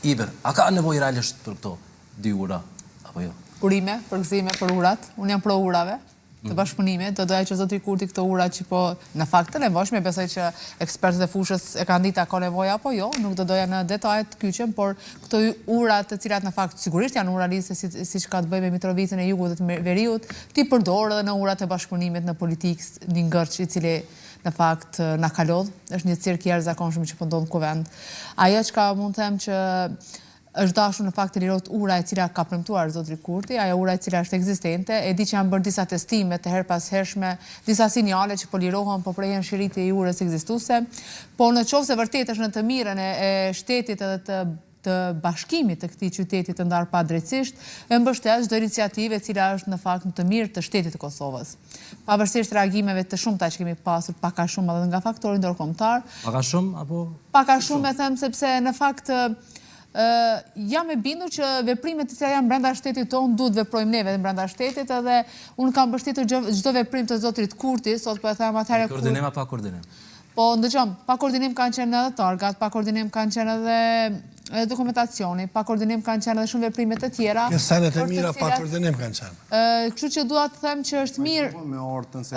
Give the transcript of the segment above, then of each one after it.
Iber, a ka nevojë realisht për këto 2 ura, apo jo? Urime, përgëzime për urat. Unë jam pro urave të bashkëpunimit, do doja që zotri Kurti këto ura që po në fakt të nevojshme, besoj që ekspertët e fushës e kanë ditë a ka nevojë apo jo, nuk do doja në detajet të kyqem, por këto ura të cilat në fakt sigurisht janë ura lise siç ka të bëjë me Mitrovicën e Jugut dhe të Veriut, ti përdor edhe në urat e bashkëpunimit në politikë një ngërç i cili në fakt na ka lodh, është një cirk i jashtëzakonshëm që po ndodh në kuvend. Ajo çka mund të them që është dashur në fakt të lirohet ura e cila ka premtuar zotri Kurti, ajo ura e cila është ekzistente, e di që janë bërë disa testime të her pas hershme, disa sinjale që po lirohen, po prehen shirit e urës ekzistuese, po në qoftë se vërtet është në të mirën e shtetit edhe të bashkimit të këtij qyteti të ndarë padrejtisht, e mbështet çdo iniciativë e cila është në fakt në të mirë të shtetit të Kosovës. Pavarësisht reagimeve të shumta që kemi pasur, pak a shumë edhe nga faktori ndërkombëtar. Pak a shumë apo? Pak a shumë e them sepse në fakt jam e bindur që veprimet që janë brenda shtetit tonë duhet veprojmë neve dhe brenda shtetit, edhe unë kam mbështetur çdo veprim të zotrit Kurti, sot po e them atëherë. Koordinim apo pa koordinim? Po ndëgjom, pa koordinim kanë qenë edhe targat, pa koordinim kanë qenë edhe dokumentacioni, pa koordinim kanë qenë edhe shumë veprime të tjera. Senet e mira pa koordinim kanë qenë. Kështu që dua të them që është mirë.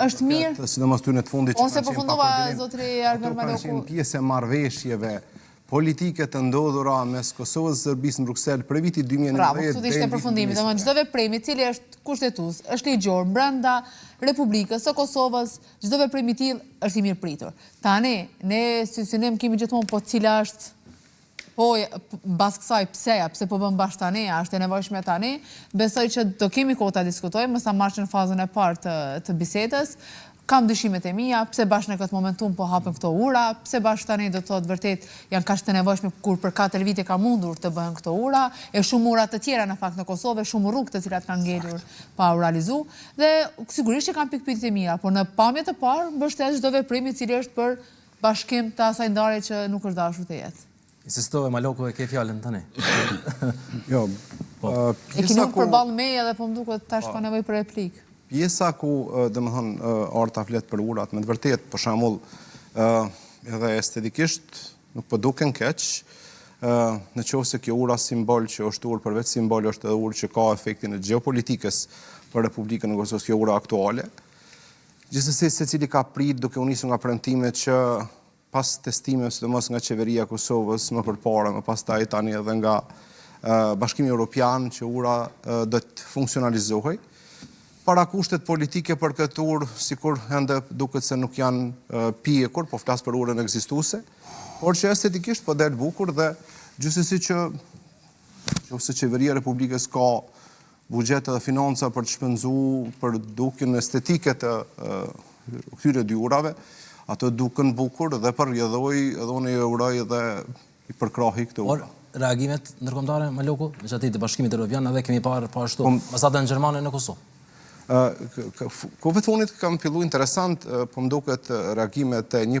Është mirë. Sidomos ty në të fundit që ose përfundova zotri Armel Maloku. Kanë pjesë e marrëveshjeve politike të ndodhura mes Kosovës dhe Serbisë në Bruksel për vitin 2019. Bravo, këtu ishte përfundimi. Domethënë çdo veprim i cili është kushtetues, është ligjor brenda Republikës së Kosovës, çdo veprim i tillë është i mirëpritur. Tani ne synim kemi gjithmonë po cila është mbas kësaj pse po bën bash tani, a është e nevojshme tani? Besoj që do kemi kohë ta diskutojmë, sa marrë në fazën e parë të bisedës. Kam dyshimet e mia, pse bashkë në këtë momentum po hapen këto ura, pse bashkë tani do të thotë vërtet janë kaq të nevojshme kur për 4 vite ka mundur të bëhen këto ura, e shumë ura të tjera në fakt në Kosovë, shumë rrugë të cilat kanë ngelur pa u realizuar, dhe sigurisht që kanë pikpyetje të mira, por në pamje të parë mbështet çdo veprim i cili është për bashkim të asaj ndarje që nuk është dashur të jetë. Insistove Maloku e ke fjalën tani. Jo. E keni përballë meja dhe po më duket tash ka nevojë për replikë. Pjesa ku, domethënë, Arta flet për urat, me të vërtetë, për shembull, edhe estetikisht nuk po duken keq, në qoftë se kjo ura simbol që është urë përveç simbol është edhe urë që ka efektin e geopolitikës për Republikën e Kosovës, kjo ura aktuale. Gjithsesi secili ka prit duke u nisur nga premtimet që pas testimeve, sidomos nga qeveria e Kosovës më përpara, më pastaj tani edhe nga Bashkimi Evropian që ura do të funksionalizohej. Para kushtet politike për këtë urë, sikur ende duket se nuk janë pjekur, po flas për urën ekzistuese, por që estetikisht po del bukur dhe gjithsesi që ose qeveria e Republikës ka buxhet dhe financa për të shpenzuar për dukjen estetike të këtyre 2 urave, ato duken bukur dhe përrjedhoj edhe unë i uroj dhe i përkrahi këtë urë. Por reagimet ndërkombëtare Maloku, me çati të Bashkimit Evropian, edhe kemi parë po ashtu ambasadën gjermane në Kosovë. Kohëve të fundit kam filluar interesant, po më duket reagimet e një